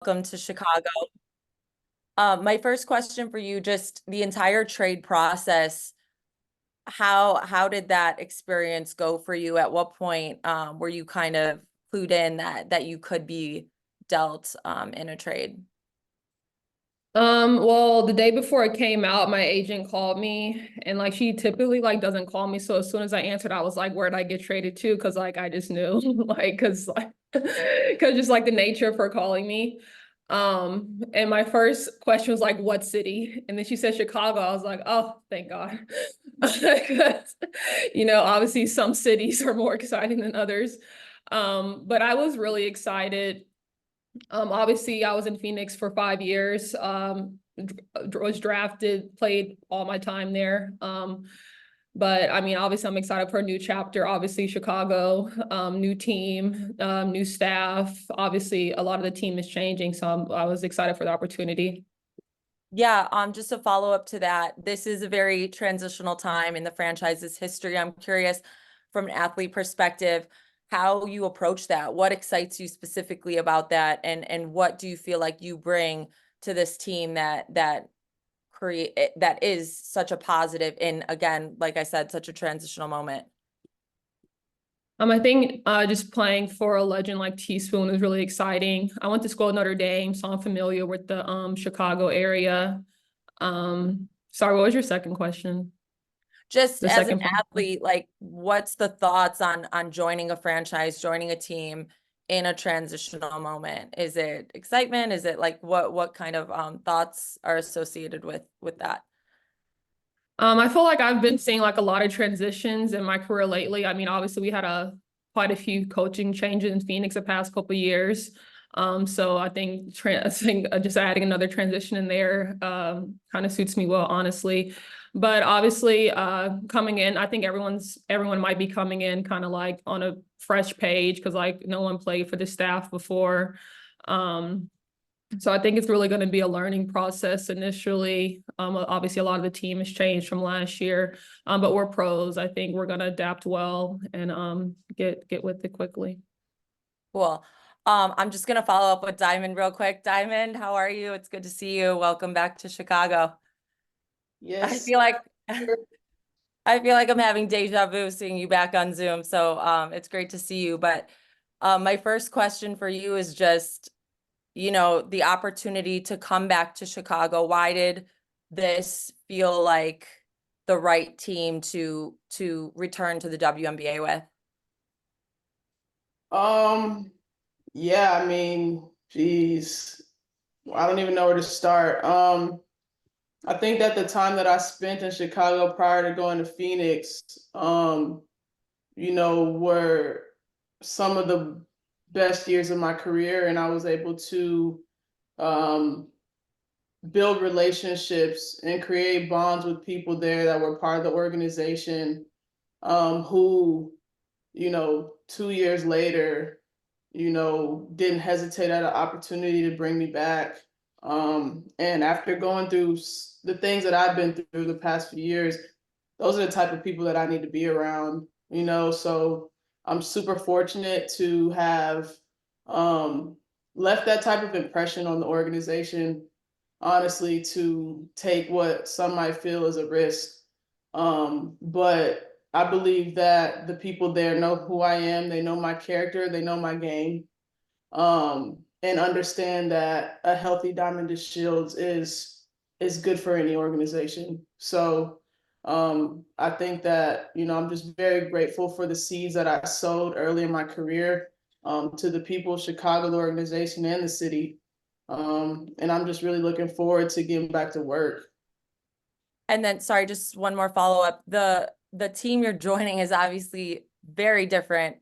Welcome to Chicago. My first question for you, just the entire trade process, how did that experience go for you? At what point were you kind of clued in that you could be dealt in a trade? Well, the day before it came out, my agent called me and like she typically like doesn't call me. So as soon as I answered, I was like, where'd I get traded to? Cause like I just knew like cause just like the nature of her calling me. And my first question was like, what city? And then she said Chicago. I was like, oh, thank God. 'Cause, obviously some cities are more exciting than others. But I was really excited. Obviously, I was in Phoenix for 5 years. Was drafted, played all my time there. But I mean, obviously, I'm excited for a new chapter. Obviously, Chicago, new team, new staff. Obviously, a lot of the team is changing, so I was excited for the opportunity. Yeah, just a follow up to that. This is a very transitional time in the franchise's history. I'm curious from an athlete perspective, how you approach that. What excites you specifically about that? And what do you feel like you bring to this team that is such a positive in, again, like I said, such a transitional moment? I think just playing for a legend like Teaspoon is really exciting. I went to school at Notre Dame, so I'm familiar with the Chicago area. Sorry, what was your second question? Just The as an second part. athlete, like what's the thoughts on joining a franchise, joining a team in a transitional moment? Is it excitement? Is it like what kind of thoughts are associated with that? I feel like I've been seeing like a lot of transitions in my career lately. I mean, obviously we had quite a few coaching changes in Phoenix the past couple of years. So I think just adding another transition in there kind of suits me well, honestly. But obviously, coming in, I think everyone might be coming in kind of like on a fresh page because like no one played for the staff before. So I think it's really going to be a learning process initially. Obviously, a lot of the team has changed from last year, but we're pros. I think we're going to adapt well and get with it quickly. Cool. I'm just gonna follow up with Diamond real quick. Diamond, how are you? It's good to see you. Welcome back to Chicago. I Yes. feel like I feel like I'm having deja vu seeing you back on Zoom. So it's great to see you. But my first question for you is just, the opportunity to come back to Chicago. Why did this feel like the right team to return to the WNBA with? Um, yeah, I mean, geez, I don't even know where to start. I think that the time that I spent in Chicago prior to going to Phoenix, were some of the best years of my career, and I was able to um build relationships and create bonds with people there that were part of the organization, who 2 years later, didn't hesitate at an opportunity to bring me back. And after going through the things that I've been through the past few years, those are the type of people that I need to be around, So I'm super fortunate to have um, left that type of impression on the organization, honestly, to take what some might feel is a risk. But I believe that the people there know who I am, they know my character, they know my game, and understand that a healthy Diamond DeShields is good for any organization. So I think that I'm just very grateful for the seeds that I sowed early in my career, to the people of Chicago, the organization, and the city. And I'm just really looking forward to getting back to work. And then, sorry, just one more follow-up. The team you're joining is obviously very different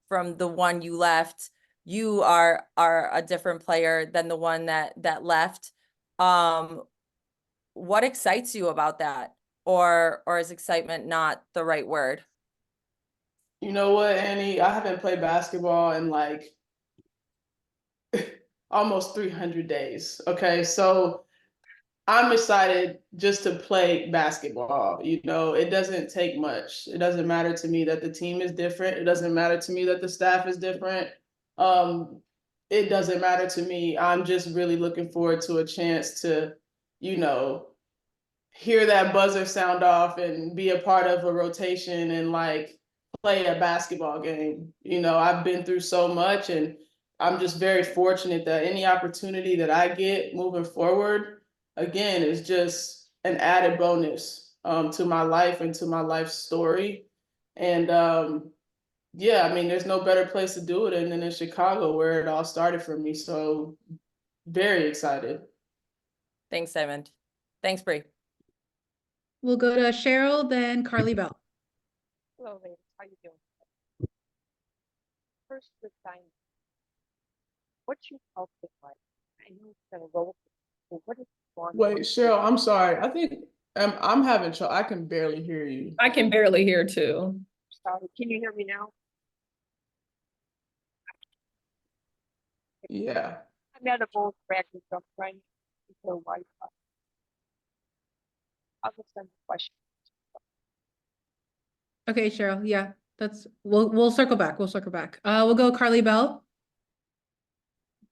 from the one you left. You are a different player than the one that left. Um, what excites you about that? Or is excitement not the right word? You know what, Annie? I haven't played basketball in like almost 300 days. Okay, so I'm excited just to play basketball. It doesn't take much. It doesn't matter to me that the team is different. It doesn't matter to me that the staff is different. Um, it doesn't matter to me. I'm just really looking forward to a chance to, you know, hear that buzzer sound off and be a part of a rotation and like play a basketball game. You know, I've been through so much, and I'm just very fortunate that any opportunity that I get moving forward, again, is just an added bonus to my life and to my life story. And yeah, I mean, there's no better place to do it than in Chicago, where it all started for me. So very excited. Thanks, Diamond. Thanks, Bree. We'll go to Cheryl, then Carly Bell. Hello, ladies. How you doing? First, with Diamond, what's your health look like? I know it's been a roller coaster, but what is going Wait, on? Cheryl, I'm sorry. I think I'm having trouble. I can barely hear you. I can barely hear too. Sorry, can you hear me now? Yeah. I'm at a bold practice. I'm trying to get Wi-Fi. I'll just send the question. Okay, Cheryl. Yeah, we'll circle back. We'll circle back. We'll go Carly Bell.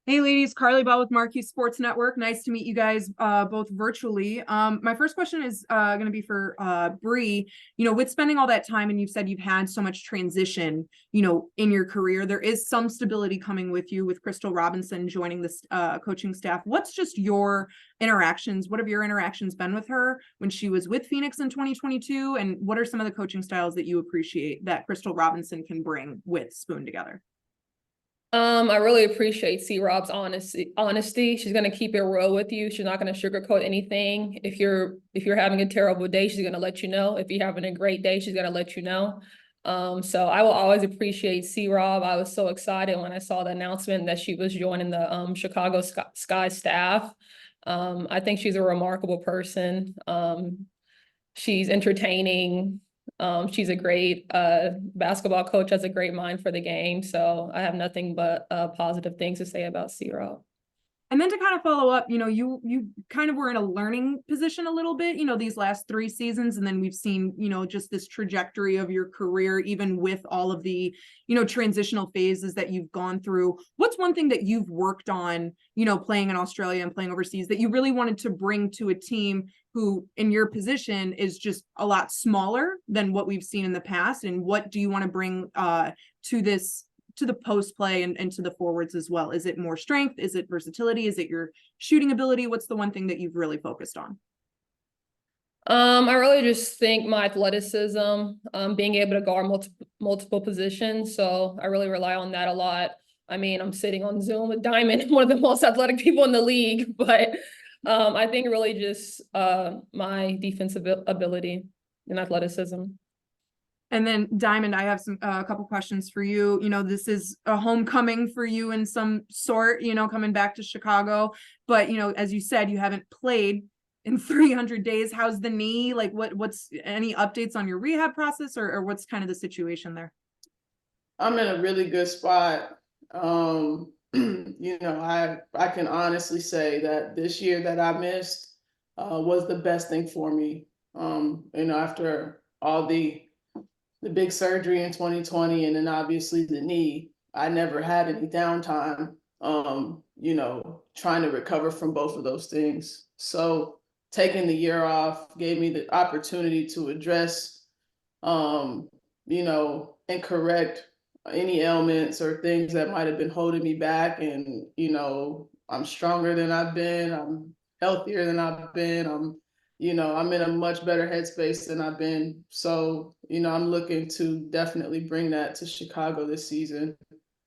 Hey ladies, Carly Bell with Marquee Sports Network. Nice to meet you guys both virtually. My first question is going to be for Bree. You know, with spending all that time, and you've said you've had so much transition, you know, in your career, there is some stability coming with you with Crystal Robinson joining this coaching staff. What's just your interactions? What have your interactions been with her when she was with Phoenix in 2022? And what are some of the coaching styles that you appreciate that Crystal Robinson can bring with Spoon together? I really appreciate C-Rob's honesty. She's gonna keep it real with you. She's not gonna sugarcoat anything. If you're having a terrible day, she's gonna let you know. If you're having a great day, she's gonna let you know. So I will always appreciate C-Rob. I was so excited when I saw the announcement that she was joining the Chicago Sky staff. I think she's a remarkable person. She's entertaining. She's a great basketball coach, has a great mind for the game. So I have nothing but positive things to say about C-Rob. And then to kind of follow up, you know, you kind of were in a learning position a little bit, you know, these last 3 seasons. And then we've seen, you know, just this trajectory of your career, even with all of the, you know, transitional phases that you've gone through. What's one thing that you've worked on, you know, playing in Australia and playing overseas that you really wanted to bring to a team who in your position is just a lot smaller than what we've seen in the past? And what do you want to bring to this, to the post play and to the forwards as well? Is it more strength? Is it versatility? Is it your shooting ability? What's the one thing that you've really focused on? I really just think my athleticism, being able to guard multiple positions. So I really rely on that a lot. I mean, I'm sitting on Zoom with Diamond, one of the most athletic people in the league, but I think really just my defensive ability and athleticism. And then Diamond, I have a couple questions for you. You know, this is a homecoming for you in some sort, you know, coming back to Chicago. But, you know, as you said, you haven't played in 300 days. How's the knee? Like what's any updates on your rehab process, or what's kind of the situation there? I'm in a really good spot. You know, I can honestly say that this year that I missed was the best thing for me. You know, after all the big surgery in 2020, and then obviously the knee, I never had any downtime, you know, trying to recover from both of those things. So taking the year off gave me the opportunity to address, you know, and correct any ailments or things that might have been holding me back. And, you know, I'm stronger than I've been. I'm healthier than I've been. You know, I'm in a much better headspace than I've been. So, you know, I'm looking to definitely bring that to Chicago this season.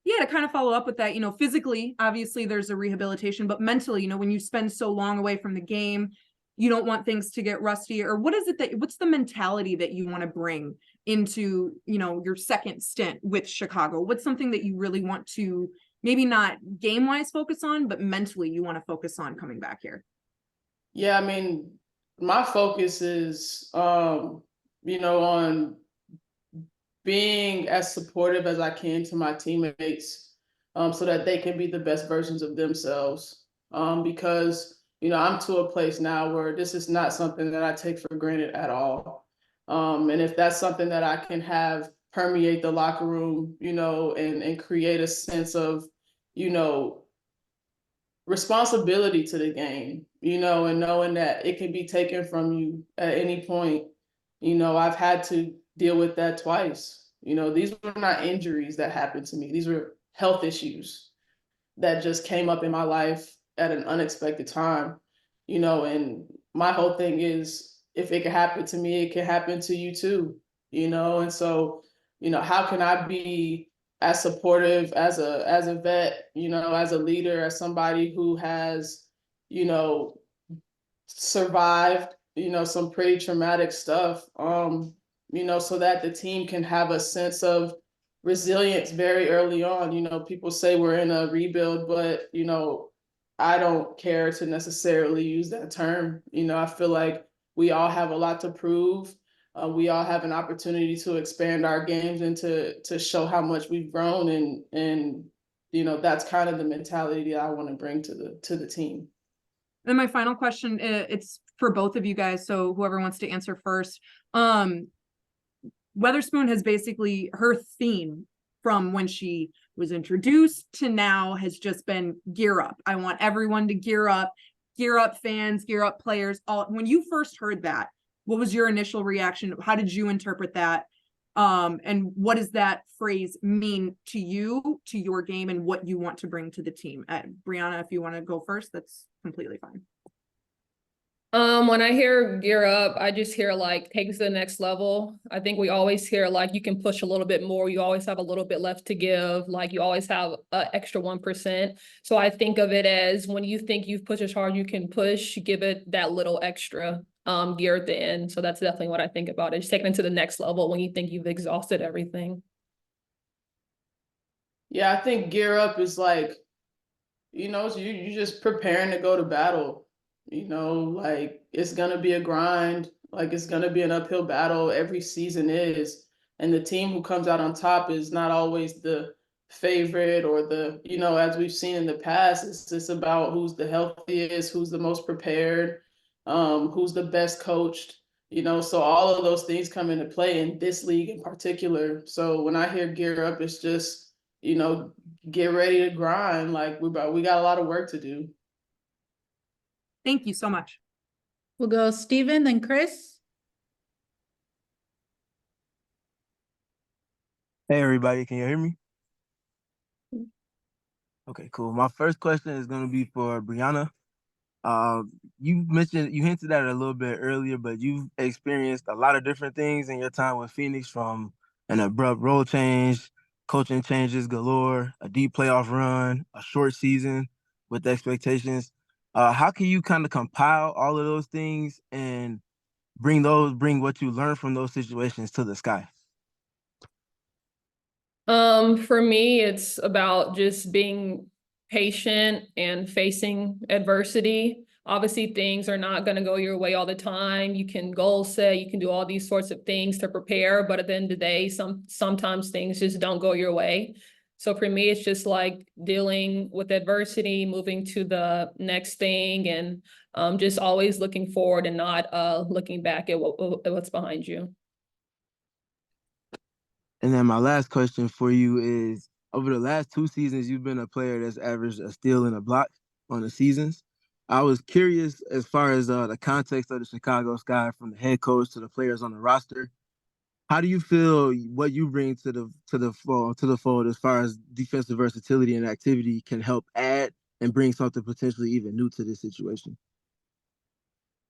Yeah, to kind of follow up with that, you know, physically, obviously there's a rehabilitation, but mentally, you know, when you spend so long away from the game, you don't want things to get rusty. Or what's the mentality that you want to bring into, you know, your second stint with Chicago? What's something that you really want to maybe not game-wise focus on, but mentally you want to focus on coming back here? Yeah, I mean, my focus is, you know, on being as supportive as I can to my teammates, so that they can be the best versions of themselves. Because, you know, I'm to a place now where this is not something that I take for granted at all. And if that's something that I can have permeate the locker room, you know, and create a sense of, you know, responsibility to the game, you know, and knowing that it can be taken from you at any point. You know, I've had to deal with that twice. You know, these were not injuries that happened to me. These were health issues that just came up in my life at an unexpected time, you know, and my whole thing is if it can happen to me, it can happen to you too, you know, and so, you know, how can I be as supportive as a vet, you know, as a leader, as somebody who has, you know, survived, you know, some pretty traumatic stuff, you know, so that the team can have a sense of resilience very early on. You know, people say we're in a rebuild, but, you know, I don't care to necessarily use that term. You know, I feel like we all have a lot to prove. We all have an opportunity to expand our games and to show how much we've grown, and you know, that's kind of the mentality that I want to bring to the team. Then my final question, it's for both of you guys, so whoever wants to answer first. Weatherspoon has basically, her theme from when she was introduced to now has just been gear up. I want everyone to gear up fans, gear up players. All, when you first heard that, what was your initial reaction? How did you interpret that? And what does that phrase mean to you, to your game, and what you want to bring to the team? Brianna, if you want to go first, that's completely fine. When I hear gear up, I just hear like take it to the next level. I think we always hear like you can push a little bit more. You always have a little bit left to give. Like you always have an extra 1%. So I think of it as when you think you've pushed as hard you can push, give it that little extra gear at the end. So that's definitely what I think about it. Just taking it to the next level when you think you've exhausted everything. Yeah, I think gear up is like, you know, so you just preparing to go to battle. You know, like it's gonna be a grind, like it's gonna be an uphill battle. Every season is, and the team who comes out on top is not always the favorite or the, you know, as we've seen in the past. It's just about who's the healthiest, who's the most prepared, who's the best coached. You know, so all of those things come into play in this league in particular. So when I hear gear up, it's just, you know, get ready to grind. Like we got a lot of work to do. Thank you so much. We'll go Steven, then Chris. Hey everybody, can you hear me? Okay, cool. My first question is going to be for Brianna. You mentioned, you hinted at it a little bit earlier, but you've experienced a lot of different things in your time with Phoenix, from an abrupt role change, coaching changes galore, a deep playoff run, a short season with expectations. How can you kind of compile all of those things and bring what you learned from those situations to the sky? For me, it's about just being patient and facing adversity. Obviously, things are not going to go your way all the time. You can goal set, you can do all these sorts of things to prepare, but at the end of the day, sometimes things just don't go your way. So for me, it's just like dealing with adversity, moving to the next thing, and just always looking forward and not looking back at what's behind you. And then my last question for you is, over the last 2 seasons, you've been a player that's averaged a steal and a block on the seasons. I was curious as far as the context of the Chicago Sky, from the head coach to the players on the roster. How do you feel what you bring to the fold as far as defensive versatility and activity can help add and bring something potentially even new to this situation?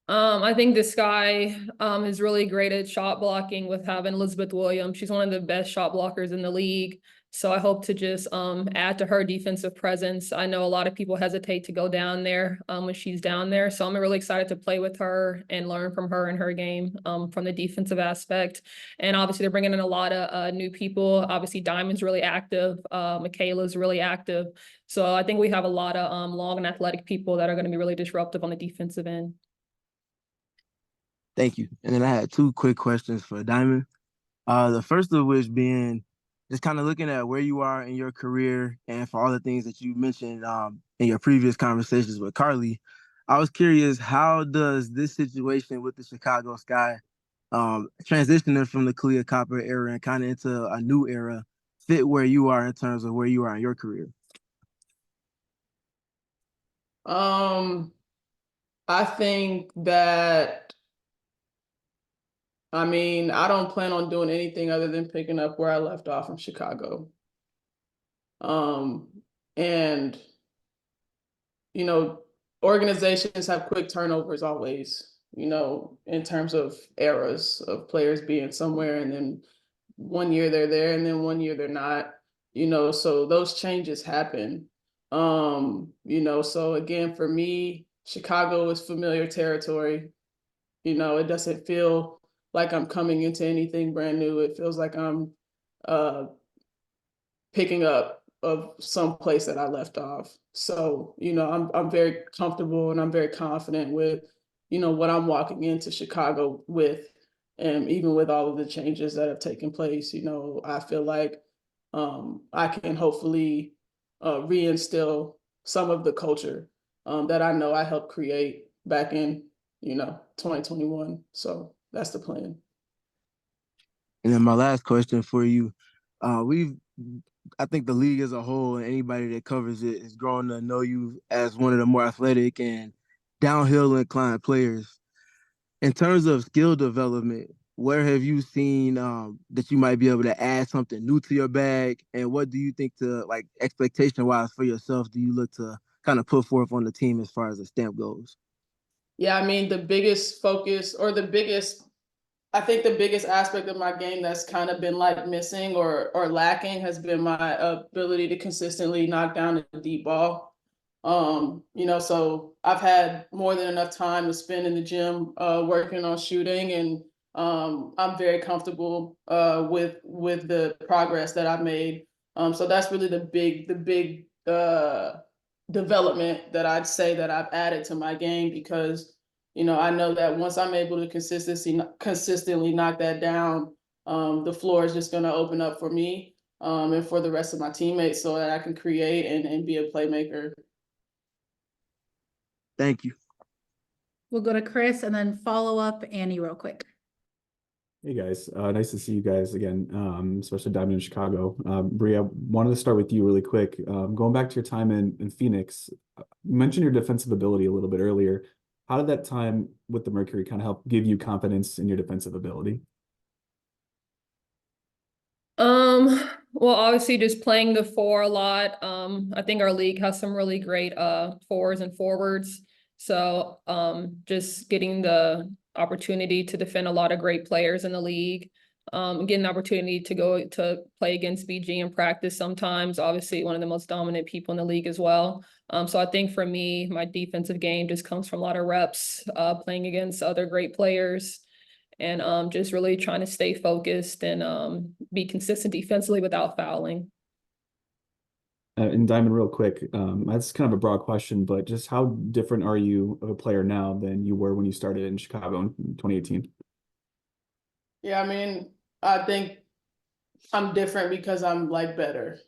I think this guy is really great at shot blocking with having Elizabeth Williams. She's one of the best shot blockers in the league. So I hope to just add to her defensive presence. I know a lot of people hesitate to go down there when she's down there. So I'm really excited to play with her and learn from her and her game from the defensive aspect. And obviously they're bringing in a lot of new people. Obviously Diamond's really active. Michaela's really active. So I think we have a lot of long and athletic people that are going to be really disruptive on the defensive end. Thank you. And then I had two quick questions for Diamond. The first of which being just kind of looking at where you are in your career and for all the things that you mentioned in your previous conversations with Carly. I was curious, how does this situation with the Chicago Sky, transitioning from the Kalia Copper era and kind of into a new era, fit where you are in terms of where you are in your career? I think that, I mean, I don't plan on doing anything other than picking up where I left off in Chicago. And, you know, organizations have quick turnovers always, you know, in terms of eras of players being somewhere and then one year they're there and then one year they're not, you know, so those changes happen. You know, so again, for me, Chicago is familiar territory. You know, it doesn't feel like I'm coming into anything brand new. It feels like I'm uh picking up of some place that I left off. So, you know, I'm very comfortable and I'm very confident with, you know, what I'm walking into Chicago with. And even with all of the changes that have taken place, you know, I feel like I can hopefully reinstill some of the culture that I know I helped create back in, you know, 2021. So that's the plan. And then my last question for you, I think the league as a whole and anybody that covers it is growing to know you as one of the more athletic and downhill inclined players. In terms of skill development, where have you seen that you might be able to add something new to your bag? And what do you think to like expectation wise for yourself? Do you look to kind of put forth on the team as far as the stamp goes? Yeah, I mean, the biggest focus or the biggest, I think the biggest aspect of my game that's kind of been like missing or lacking has been my ability to consistently knock down the deep ball. You know, so I've had more than enough time to spend in the gym working on shooting, and I'm very comfortable with the progress that I've made. So that's really the big development that I'd say that I've added to my game, because you know I know that once I'm able to consistently knock that down, the floor is just going to open up for me and for the rest of my teammates, so that I can create and be a playmaker. Thank you. We'll go to Chris and then follow up Annie real quick. Hey guys, nice to see you guys again, especially down in Chicago. Bria, wanted to start with you really quick. Going back to your time in Phoenix, you mentioned your defensive ability a little bit earlier. How did that time with the Mercury kind of help give you confidence in your defensive ability? Well, obviously just playing the four a lot. I think our league has some really great fours and forwards. So just getting the opportunity to defend a lot of great players in the league. Getting an opportunity to go to play against BG in practice sometimes, obviously one of the most dominant people in the league as well. So I think for me, my defensive game just comes from a lot of reps, playing against other great players, and just really trying to stay focused and be consistent defensively without fouling. And Diamond, real quick, that's kind of a broad question, but just how different are you of a player now than you were when you started in Chicago in 2018? Yeah, I mean, I think I'm different because I'm like better,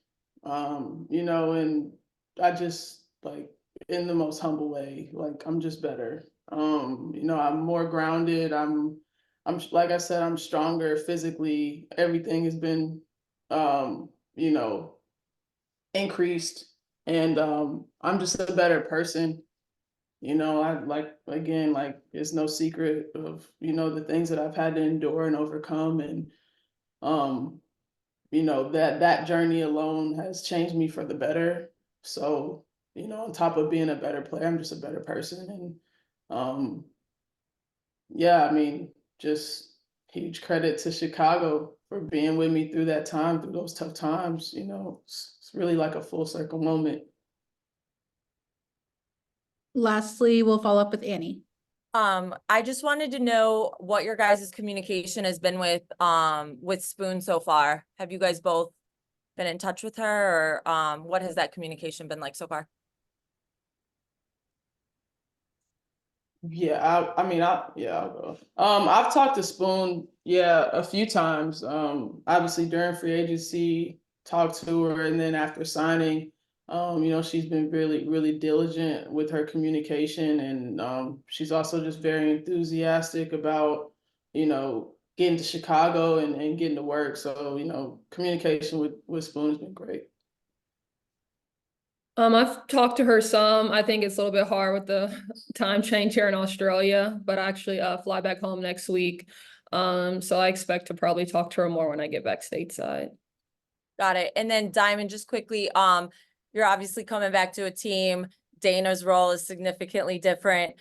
you know, and I just like in the most humble way, like I'm just better. You know, I'm more grounded. I'm like I said, I'm stronger physically. Everything has been, you know, increased, and I'm just a better person. You know, I like, again, like it's no secret of, you know, the things that I've had to endure and overcome, and um you know, that journey alone has changed me for the better. So, you know, on top of being a better player, I'm just a better person. And yeah, I mean, just huge credit to Chicago for being with me through that time, through those tough times. You know, it's really like a full circle moment. Lastly, we'll follow up with Annie. I just wanted to know what your guys' communication has been with Spoon so far. Have you guys both been in touch with her, or what has that communication been like so far? Yeah, I'll go. I've talked to Spoon, yeah, a few times. Obviously during free agency, talked to her, and then after signing, you know, she's been really, really diligent with her communication, and she's also just very enthusiastic about, you know, getting to Chicago and getting to work. So, you know, communication with Spoon has been great. I've talked to her some. I think it's a little bit hard with the time change here in Australia, but I actually fly back home next week. So I expect to probably talk to her more when I get back stateside. Got it. And then Diamond, just quickly, you're obviously coming back to a team. Dana's role is significantly different.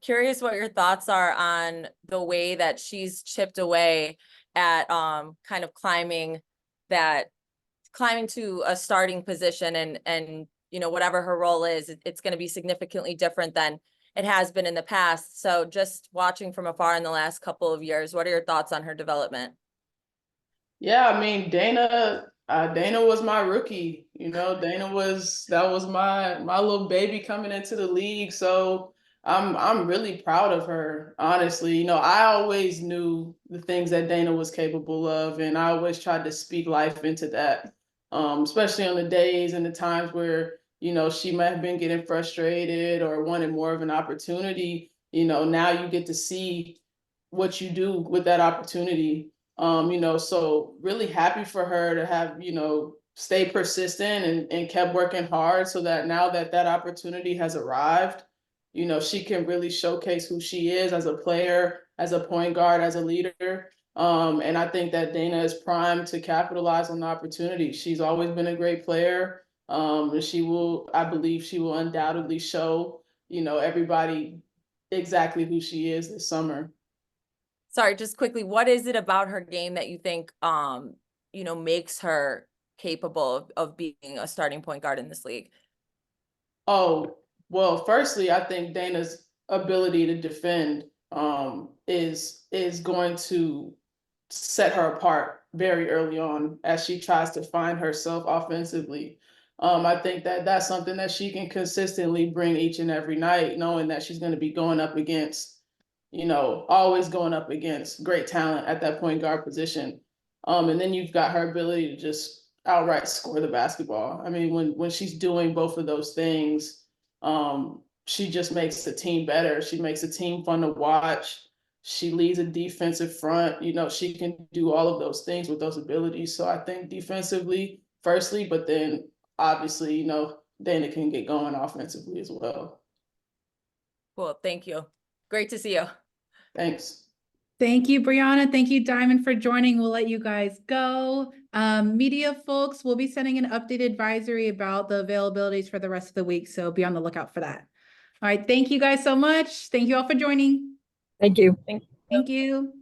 Curious what your thoughts are on the way that she's chipped away at kind of climbing to a starting position, and you know, whatever her role is, it's going to be significantly different than it has been in the past. So just watching from afar in the last couple of years, what are your thoughts on her development? Yeah, I mean, Dana was my rookie. You know, that was my little baby coming into the league. So I'm really proud of her, honestly. You know, I always knew the things that Dana was capable of, and I always tried to speak life into that. Especially on the days and the times where, you know, she might have been getting frustrated or wanted more of an opportunity. You know, now you get to see what you do with that opportunity. You know, so really happy for her to have, you know, stay persistent and kept working hard so that now that that opportunity has arrived, you know, she can really showcase who she is as a player, as a point guard, as a leader. And I think that Dana is primed to capitalize on the opportunity. She's always been a great player. And I believe she will undoubtedly show, you know, everybody exactly who she is this summer. Sorry, just quickly, what is it about her game that you think, you know, makes her capable of being a starting point guard in this league? Oh, well, firstly, I think Dana's ability to defend is going to set her apart very early on as she tries to find herself offensively. I think that that's something that she can consistently bring each and every night, knowing that she's going to be going up against, you know, always going up against great talent at that point guard position. And then you've got her ability to just outright score the basketball. I mean, when she's doing both of those things, she just makes the team better. She makes the team fun to watch. She leads a defensive front. You know, she can do all of those things with those abilities. So I think defensively, firstly, but then obviously, you know, Dana can get going offensively as well. Cool, thank you. Great to see you. Thanks. Thank you, Brianna. Thank you, Diamond, for joining. We'll let you guys go. Media folks, we'll be sending an updated advisory about the availabilities for the rest of the week, so be on the lookout for that. All right, thank you guys so much. Thank you all for joining. Thank you. Thank you.